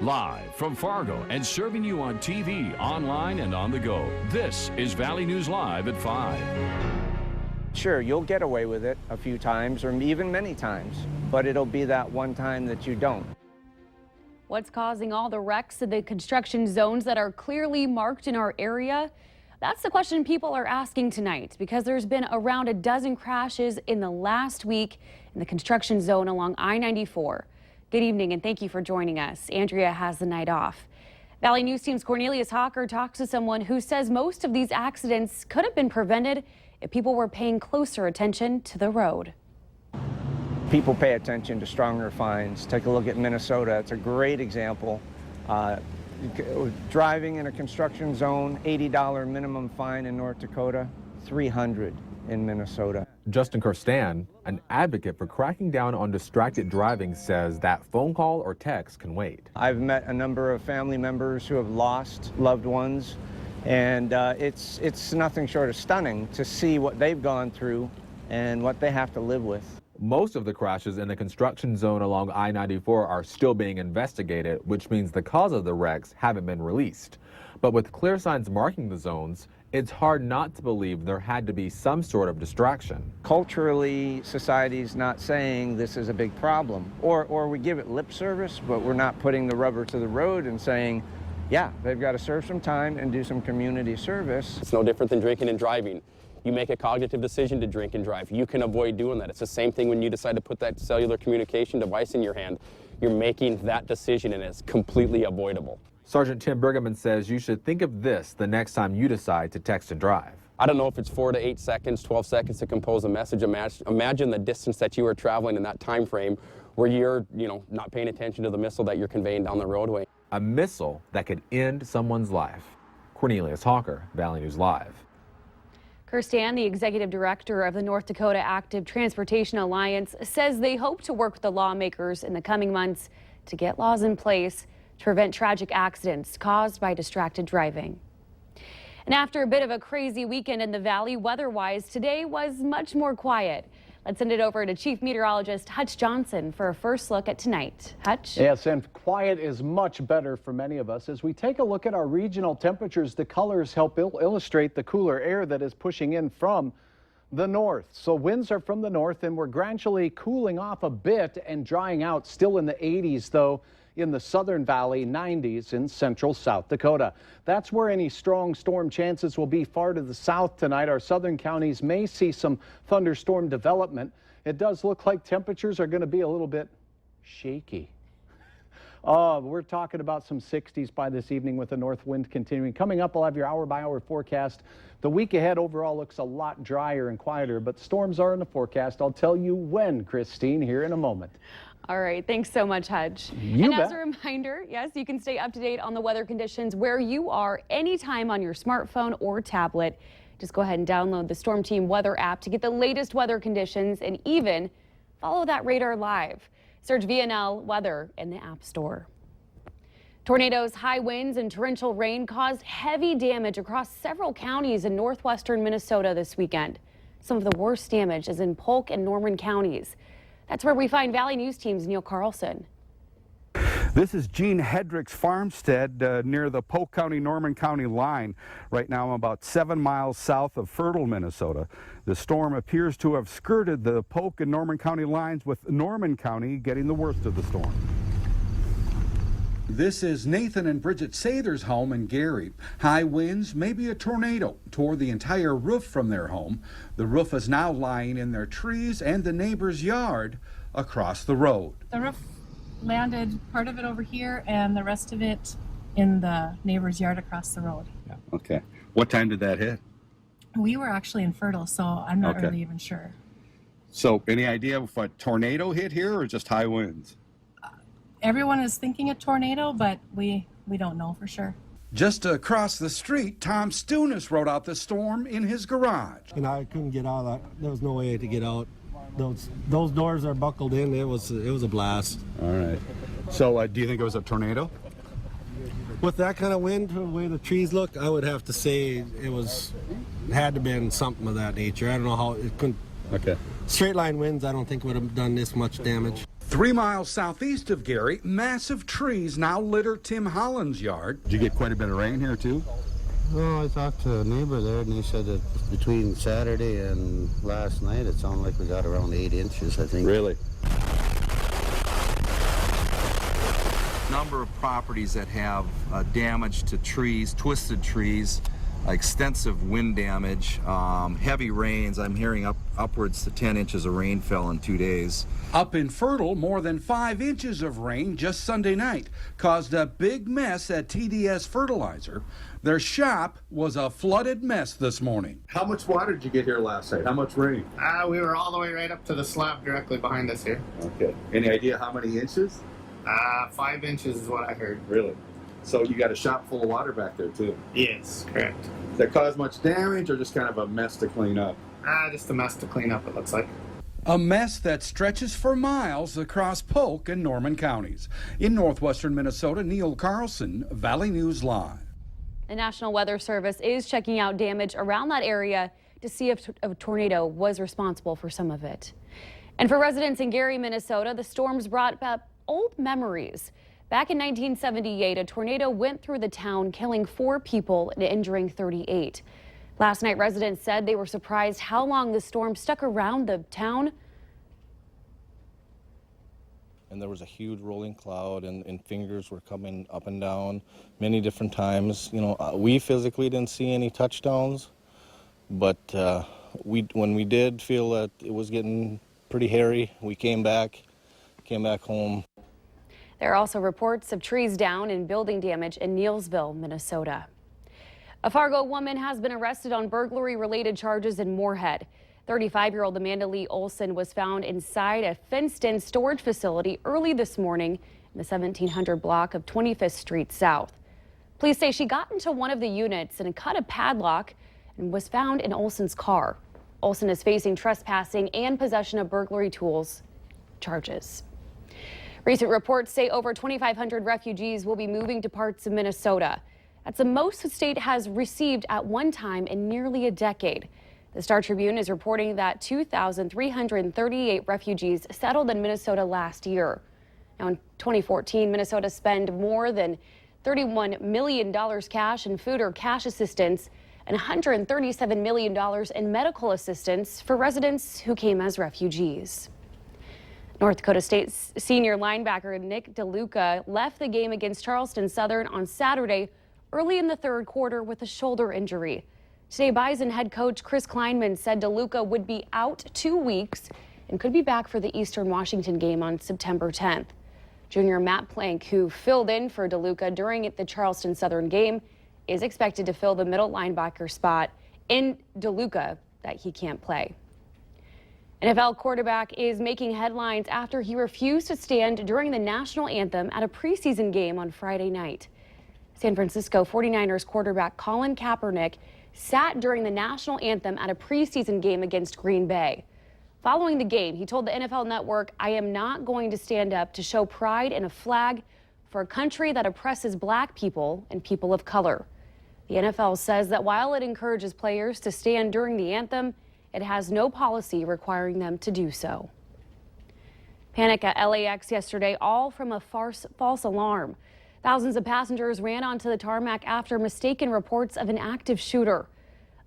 Live from Fargo and serving you on TV, online, and on the go. This is Valley News Live at 5. Sure, you'll get away with it a few times or even many times, but it'll be that one time that you don't. What's causing all the wrecks in the construction zones that are clearly marked in our area? That's the question people are asking tonight, because there's been around a dozen crashes in the last week in the construction zone along I-94. Good evening and thank you for joining us. Andrea has the night off. Valley News Team's Cornelius Hawker talks to someone who says most of these accidents could have been prevented if people were paying closer attention to the road. People pay attention to stronger fines. Take a look at Minnesota. It's a great example. Driving in a construction zone, $80 minimum fine in North Dakota, $300 in Minnesota. Justin Kirstan, an advocate for cracking down on distracted driving, says that phone call or text can wait. I've met a number of family members who have lost loved ones, and it's nothing short of stunning to see what they've gone through and what they have to live with. Most of the crashes in the construction zone along I-94 are still being investigated, which means the cause of the wrecks haven't been released. But with clear signs marking the zones, it's hard not to believe there had to be some sort of distraction. Culturally, society's not saying this is a big problem, or we give it lip service, but we're not putting the rubber to the road and saying, yeah, they've got to serve some time and do some community service. It's no different than drinking and driving. You make a cognitive decision to drink and drive. You can avoid doing that. It's the same thing when you decide to put that cellular communication device in your hand. You're making that decision and it's completely avoidable. Sergeant Tim Bergman says you should think of this the next time you decide to text and drive. I don't know if it's 4 to 8 seconds, 12 seconds to compose a message. Imagine the distance that you are traveling in that time frame where you're, not paying attention to the missile that you're conveying down the roadway. A missile that could end someone's life. Cornelius Hawker, Valley News Live. Kirstan, the executive director of the North Dakota Active Transportation Alliance, says they hope to work with the lawmakers in the coming months to get laws in place to prevent tragic accidents caused by distracted driving. And after a bit of a crazy weekend in the valley weather-wise, today was much more quiet. Let's send it over to Chief Meteorologist Hutch Johnson for a first look at tonight. Hutch? Yes, and quiet is much better for many of us. As we take a look at our regional temperatures, the colors help illustrate the cooler air that is pushing in from the north. So winds are from the north and we're gradually cooling off a bit and drying out, still in the 80s though in the southern valley, 90s in central South Dakota. That's where any strong storm chances will be. Far to the south tonight, our southern counties may see some thunderstorm development. It does look like temperatures are going to be a little bit shaky. We're talking about some 60s by this evening with the north wind continuing. Coming up, I'll have your hour-by-hour forecast. The week ahead overall looks a lot drier and quieter, but storms are in the forecast. I'll tell you when, Christine, here in a moment. All right, thanks so much, Hutch. As a reminder, yes, you can stay up to date on the weather conditions where you are anytime on your smartphone or tablet. Just go ahead and download the Storm Team weather app to get the latest weather conditions and even follow that radar live. Search VNL Weather in the App Store. Tornadoes, high winds, and torrential rain caused heavy damage across several counties in northwestern Minnesota this weekend. Some of the worst damage is in Polk and Norman counties. That's where we find Valley News Team's Neil Carlson. This is Gene Hedrick's farmstead near the Polk County, Norman County line. Right now I'm about 7 miles south of Fertile, Minnesota. The storm appears to have skirted the Polk and Norman County lines, with Norman County getting the worst of the storm. This is Nathan and Bridget Sather's home in Gary. High winds, maybe a tornado, tore the entire roof from their home. The roof is now lying in their trees and the neighbor's yard across the road. The roof landed part of it over here and the rest of it in the neighbor's yard across the road. Yeah. Okay. What time did that hit? We were actually in Fertile, so I'm not really even sure. So any idea if a tornado hit here or just high winds? Everyone is thinking a tornado, but we don't know for sure. Just across the street, Tom Stunis wrote out the storm in his garage. And I couldn't get out of that. There was no way to get out. Those doors are buckled in. It was a blast. All right. So do you think it was a tornado? With that kind of wind, the way the trees look, I would have to say it had to been something of that nature. I don't know how it couldn't. Okay. Straight line winds, I don't think would have done this much damage. 3 miles southeast of Gary, massive trees now litter Tim Holland's yard. Did you get quite a bit of rain here too? No, I talked to a neighbor there, and they said that between Saturday and last night, it sounded like we got around 8 inches, I think. Really? Number of properties that have damage to trees, twisted trees, extensive wind damage, heavy rains. I'm hearing upwards to 10 inches of rain fell in 2 days. Up in Fertile, more than 5 inches of rain just Sunday night caused a big mess at TDS Fertilizer. Their shop was a flooded mess this morning. How much water did you get here last night? How much rain? We were all the way right up to the slab directly behind us here. Okay. Any idea how many inches? 5 inches is what I heard. Really? So you got a shop full of water back there too? Yes, correct. Did that cause much damage or just kind of a mess to clean up? Just a mess to clean up, it looks like. A mess that stretches for miles across Polk and Norman counties. In northwestern Minnesota, Neil Carlson, Valley News Live. The National Weather Service is checking out damage around that area to see if a tornado was responsible for some of it. And for residents in Gary, Minnesota, the storms brought up old memories. Back in 1978, a tornado went through the town, killing 4 people and injuring 38. Last night, residents said they were surprised how long the storm stuck around the town. And there was a huge rolling cloud, and fingers were coming up and down many different times. You know, we physically didn't see any touchdowns, but when we did feel that it was getting pretty hairy, we came back home. There are also reports of trees down and building damage in Neillsville, Minnesota. A Fargo woman has been arrested on burglary-related charges in Moorhead. 35-year-old Amanda Lee Olson was found inside a fenced-in storage facility early this morning in the 1700 block of 25th Street South. Police say she got into one of the units and cut a padlock and was found in Olson's car. Olson is facing trespassing and possession of burglary tools charges. Recent reports say over 2,500 refugees will be moving to parts of Minnesota. That's the most the state has received at one time in nearly a decade. The Star Tribune is reporting that 2,338 refugees settled in Minnesota last year. Now, in 2014, Minnesota spent more than $31 million cash in food or cash assistance and $137 million in medical assistance for residents who came as refugees. North Dakota State senior linebacker Nick DeLuca left the game against Charleston Southern on Saturday early in the third quarter with a shoulder injury. Today, Bison head coach Chris Kleinman said DeLuca would be out 2 weeks and could be back for the Eastern Washington game on September 10th. Junior Matt Plank, who filled in for DeLuca during the Charleston Southern game, is expected to fill the middle linebacker spot in DeLuca that he can't play. NFL quarterback is making headlines after he refused to stand during the national anthem at a preseason game on Friday night. San Francisco 49ers quarterback Colin Kaepernick sat during the national anthem at a preseason game against Green Bay. Following the game, he told the NFL Network, "I am not going to stand up to show pride in a flag for a country that oppresses black people and people of color." The NFL says that while it encourages players to stand during the anthem, it has no policy requiring them to do so. Panic at LAX yesterday, all from a false alarm. Thousands of passengers ran onto the tarmac after mistaken reports of an active shooter.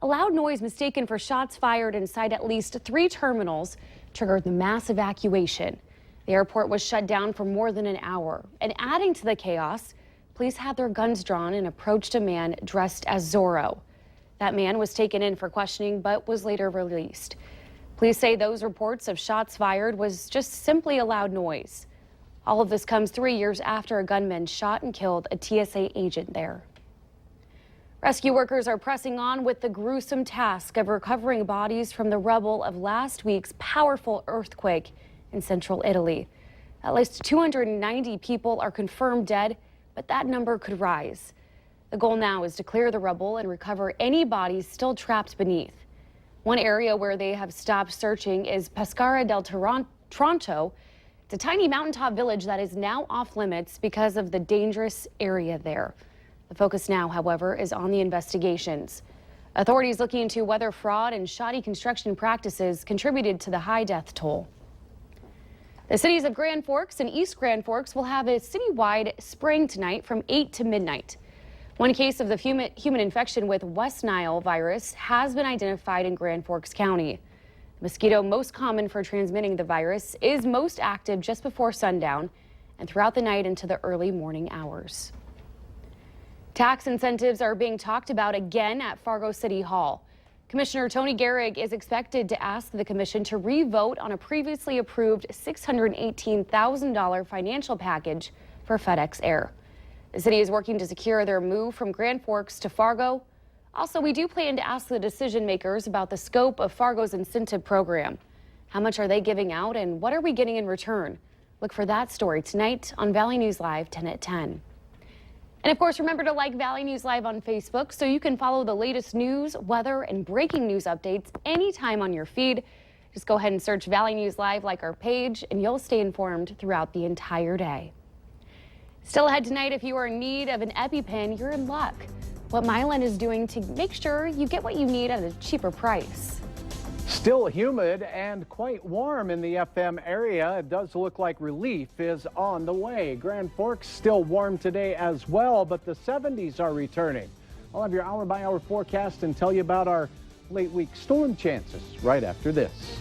A loud noise mistaken for shots fired inside at least 3 terminals triggered the mass evacuation. The airport was shut down for more than an hour. And adding to the chaos, police had their guns drawn and approached a man dressed as Zorro. That man was taken in for questioning but was later released. Police say those reports of shots fired was just simply a loud noise. All of this comes 3 years after a gunman shot and killed a TSA agent there. Rescue workers are pressing on with the gruesome task of recovering bodies from the rubble of last week's powerful earthquake in central Italy. At least 290 people are confirmed dead, but that number could rise. The goal now is to clear the rubble and recover any bodies still trapped beneath. One area where they have stopped searching is Pescara del Tronto. It's a tiny mountaintop village that is now off limits because of the dangerous area there. The focus now, however, is on the investigations. Authorities looking into whether fraud and shoddy construction practices contributed to the high death toll. The cities of Grand Forks and East Grand Forks will have a citywide spraying tonight from 8 to midnight. One case of the human infection with West Nile virus has been identified in Grand Forks County. The mosquito most common for transmitting the virus is most active just before sundown and throughout the night into the early morning hours. Tax incentives are being talked about again at Fargo City Hall. Commissioner Tony Gehrig is expected to ask the commission to re-vote on a previously approved $618,000 financial package for FedEx Air. The city is working to secure their move from Grand Forks to Fargo. Also, we do plan to ask the decision makers about the scope of Fargo's incentive program. How much are they giving out and what are we getting in return? Look for that story tonight on Valley News Live 10 at 10. And of course, remember to like Valley News Live on Facebook so you can follow the latest news, weather, and breaking news updates anytime on your feed. Just go ahead and search Valley News Live, like our page, and you'll stay informed throughout the entire day. Still ahead tonight, if you are in need of an EpiPen, you're in luck. What Mylan is doing to make sure you get what you need at a cheaper price. Still humid and quite warm in the FM area. It does look like relief is on the way. Grand Forks still warm today as well, but the 70s are returning. I'll have your hour-by-hour forecast and tell you about our late week storm chances right after this.